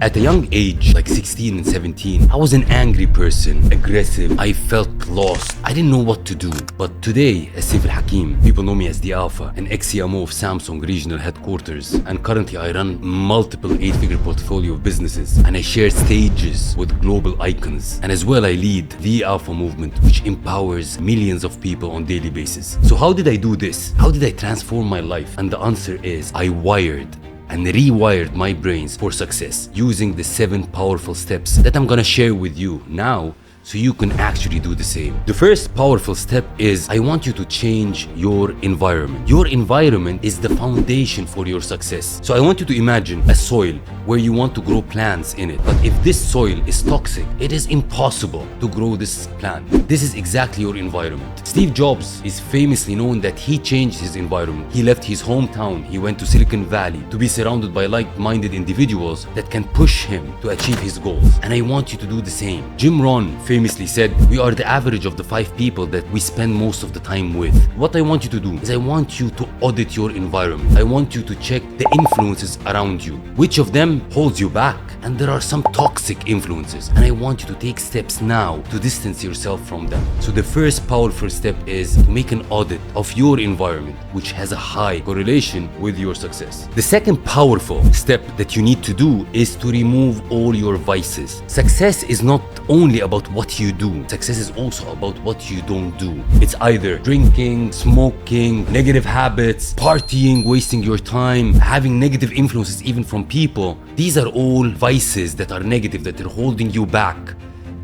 At a young age, like 16 and 17, I was an angry person, aggressive. I felt lost. I didn't know what to do. But today, as Saif Al-Hakim, people know me as the Alpha, an ex-CMO of Samsung regional headquarters. And currently I run multiple 8-figure portfolio of businesses. And I share stages with global icons. And as well, I lead the Alpha movement, which empowers millions of people on a daily basis. So how did I do this? How did I transform my life? And the answer is I wired and rewired my brains for success using the 7 powerful steps that I'm gonna share with you now, so you can actually do the same. The first powerful step is I want you to change your environment. Your environment is the foundation for your success. So I want you to imagine a soil where you want to grow plants in it. But if this soil is toxic, it is impossible to grow this plant. This is exactly your environment. Steve Jobs is famously known that he changed his environment. He left his hometown. He went to Silicon Valley to be surrounded by like-minded individuals that can push him to achieve his goals. And I want you to do the same. Jim Rohn famously said, we are the average of the 5 people that we spend most of the time with. What I want you to do is I want you to audit your environment. I want you to check the influences around you. Which of them holds you back? And there are some toxic influences, and I want you to take steps now to distance yourself from them. So the first powerful step is to make an audit of your environment, which has a high correlation with your success. The second powerful step that you need to do is to remove all your vices. Success is not only about what you do. Success is also about what you don't do. It's either drinking, smoking, negative habits, partying, wasting your time, having negative influences even from people. These are all vices that are negative, that are holding you back,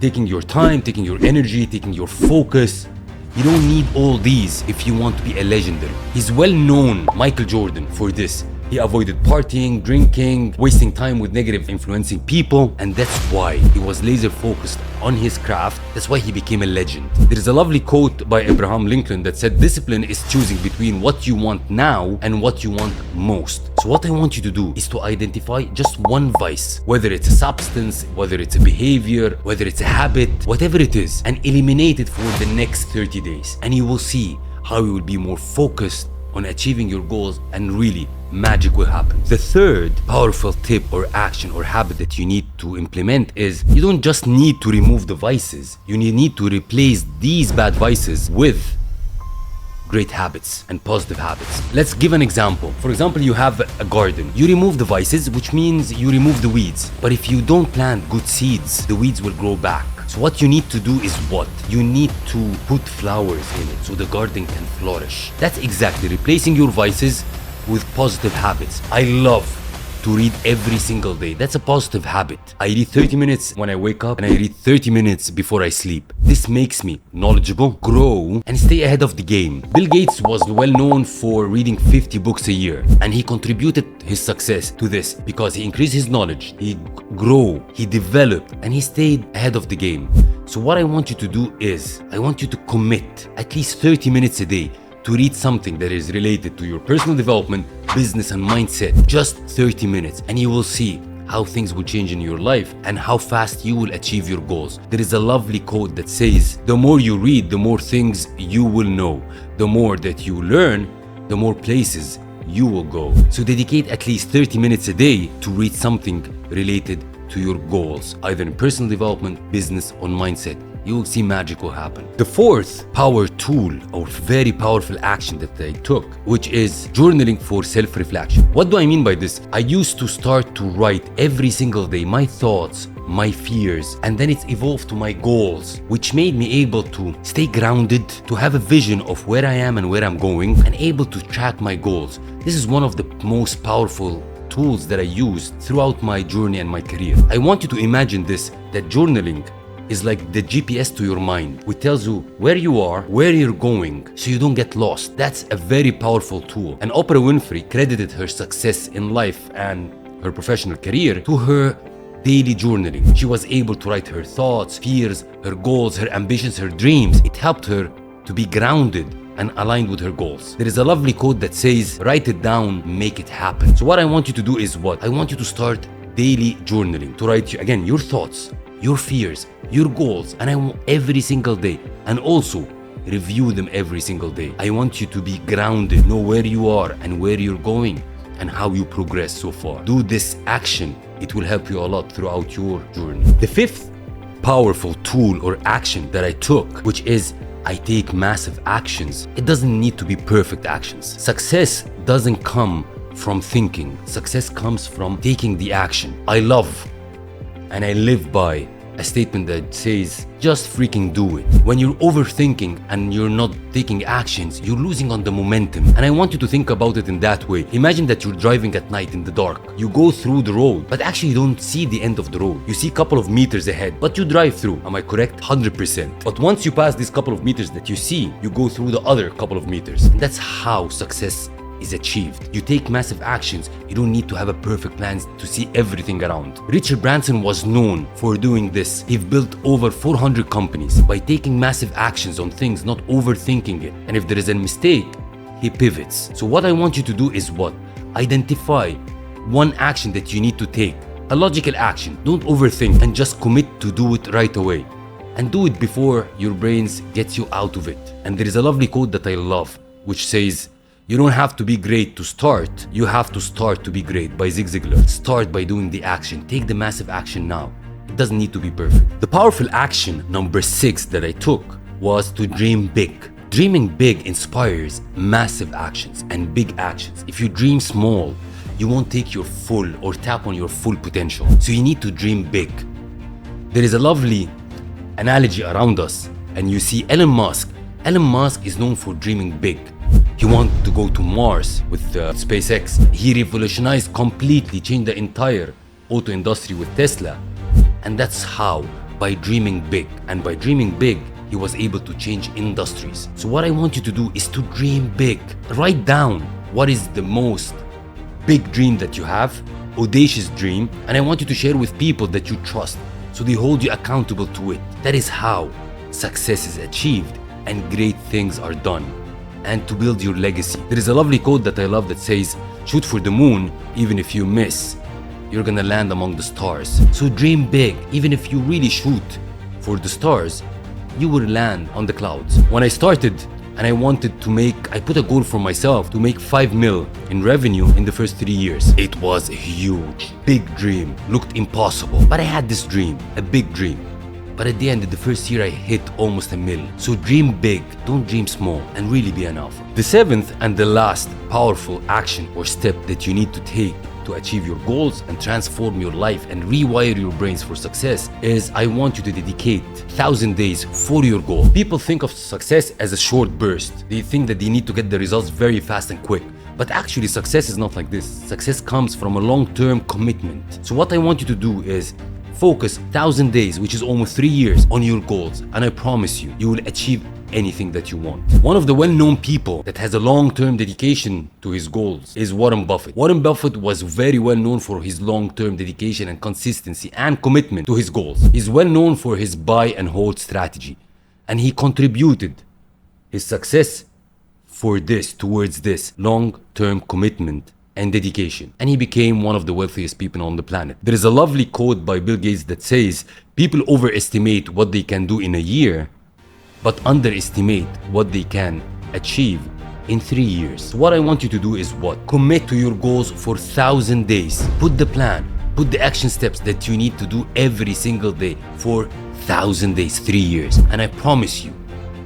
taking your time, taking your energy, taking your focus. You don't need all these if you want to be a legendary. He's well known, Michael Jordan, for this. He avoided partying, drinking, wasting time with negative influencing people, and that's why he was laser focused on his craft. That's why he became a legend. There is a lovely quote by Abraham Lincoln that said, discipline is choosing between what you want now and what you want most. So what I want you to do is to identify just one vice, whether it's a substance, whether it's a behavior, whether it's a habit, whatever it is, and eliminate it for the next 30 days. And you will see how you will be more focused on achieving your goals, and really magic will happen. The third powerful tip or action or habit that you need to implement is you don't just need to remove the vices, you need to replace these bad vices with great habits and positive habits. Let's give an example. For example, you have a garden. You remove the vices, which means you remove the weeds. But if you don't plant good seeds, the weeds will grow back. So what you need to do is what? You need to put flowers in it so the garden can flourish. That's exactly replacing your vices with positive habits. I love to read every single day. That's a positive habit. I read 30 minutes when I wake up, and I read 30 minutes before I sleep. This makes me knowledgeable, grow, and stay ahead of the game. Bill Gates was well known for reading 50 books a year, and he contributed his success to this because he increased his knowledge, he grew, he developed, and he stayed ahead of the game. So what I want you to do is, I want you to commit at least 30 minutes a day to read something that is related to your personal development, business, and mindset. Just 30 minutes, and you will see how things will change in your life and how fast you will achieve your goals. There is a lovely quote that says, the more you read, the more things you will know. The more that you learn, the more places you will go. So dedicate at least 30 minutes a day to read something related to your goals, either in personal development, business, or mindset. You will see magic will happen. The fourth power tool or very powerful action that I took, which is journaling for self-reflection. What do I mean by this? I used to start to write every single day my thoughts, my fears, and then it's evolved to my goals, which made me able to stay grounded, to have a vision of where I am and where I'm going, and able to track my goals. This is one of the most powerful tools that I used throughout my journey and my career. I want you to imagine this, that journaling is like the GPS to your mind, which tells you where you are, where you're going, so you don't get lost. That's a very powerful tool. And Oprah Winfrey credited her success in life and her professional career to her daily journaling. She was able to write her thoughts, fears, her goals, her ambitions, her dreams. It helped her to be grounded and aligned with her goals. There is a lovely quote that says, write it down, make it happen. So what I want you to do is what? I want you to start daily journaling, to write, again, your thoughts, your fears, your goals, and I want every single day, and also review them every single day. I want you to be grounded, know where you are and where you're going, and how you progress so far. Do this action. It will help you a lot throughout your journey. The fifth powerful tool or action that I took, which is I take massive actions. It doesn't need to be perfect actions. Success doesn't come from thinking. Success comes from taking the action. I love and I live by a statement that says, just freaking do it. When you're overthinking and you're not taking actions, you're losing on the momentum. And I want you to think about it in that way. Imagine that you're driving at night in the dark. You go through the road, but actually you don't see the end of the road. You see a couple of meters ahead, but you drive through. Am I correct? 100%. But once you pass this couple of meters that you see, you go through the other couple of meters. And that's how success is achieved. You take massive actions. You don't need to have a perfect plan to see everything around. Richard Branson was known for doing this. He built over 400 companies by taking massive actions on things, not overthinking it. And if there is a mistake, he pivots. So what I want you to do is what? Identify one action that you need to take. A logical action. Don't overthink and just commit to do it right away. And do it before your brains gets you out of it. And there is a lovely quote that I love, which says, you don't have to be great to start. You have to start to be great, by Zig Ziglar. Start by doing the action. Take the massive action now. It doesn't need to be perfect. The powerful action number 6 that I took was to dream big. Dreaming big inspires massive actions and big actions. If you dream small, you won't take your full or tap on your full potential. So you need to dream big. There is a lovely analogy around us, and you see Elon Musk. Elon Musk is known for dreaming big. He wanted to go to Mars with SpaceX. He revolutionized completely, changed the entire auto industry with Tesla. And that's how, by dreaming big. And by dreaming big, he was able to change industries. So what I want you to do is to dream big. Write down what is the most big dream that you have, audacious dream, and I want you to share with people that you trust so they hold you accountable to it. That is how success is achieved and great things are done. And to build your legacy. There is a lovely quote that I love that says, shoot for the moon, even if you miss, you're gonna land among the stars. So dream big. Even if you really shoot for the stars, you will land on the clouds. When I started and I put a goal for myself to make 5 mil in revenue in the first 3 years. It was a huge, big dream, looked impossible. But I had this dream, a big dream. But at the end of the first year, I hit almost 1 mil. So dream big, don't dream small, and really be an alpha. The 7th and the last powerful action or step that you need to take to achieve your goals and transform your life and rewire your brains for success is I want you to dedicate 1,000 days for your goal. People think of success as a short burst. They think that they need to get the results very fast and quick. But actually, success is not like this. Success comes from a long-term commitment. So what I want you to do is focus 1,000 days, which is almost 3 years, on your goals. And I promise you, you will achieve anything that you want. One of the well-known people that has a long-term dedication to his goals is Warren Buffett. Warren Buffett was very well known for his long-term dedication and consistency and commitment to his goals. He's well known for his buy and hold strategy. And he contributed his success towards this long-term commitment and dedication. And he became one of the wealthiest people on the planet. There is a lovely quote by Bill Gates that says, people overestimate what they can do in a year, but underestimate what they can achieve in 3 years. So what I want you to do is what? Commit to your goals for 1,000 days. Put the plan, put the action steps that you need to do every single day for 1,000 days, 3 years. And I promise you,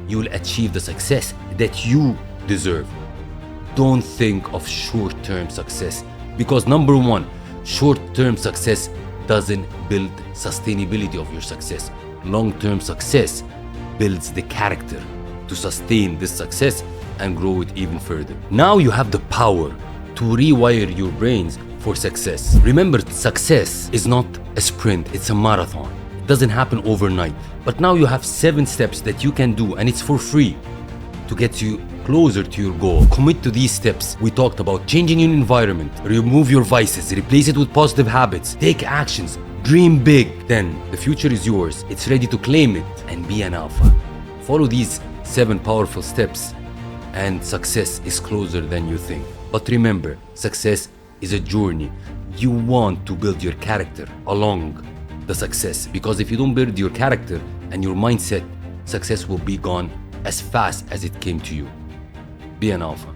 you will achieve the success that you deserve. Don't think of short-term success, because number one, short-term success doesn't build sustainability of your success. Long-term success builds the character to sustain this success and grow it even further. Now you have the power to rewire your brains for success. Remember, success is not a sprint, it's a marathon. It doesn't happen overnight. But now you have 7 steps that you can do, and it's for free, to get you closer to your goal. Commit to these steps. We talked about changing your environment, remove your vices, replace it with positive habits, take actions, dream big. Then the future is yours. It's ready to claim it and be an alpha. Follow these 7 powerful steps and success is closer than you think. But remember, success is a journey. You want to build your character along the success, because if you don't build your character and your mindset, success will be gone as fast as it came to you. Be an alpha.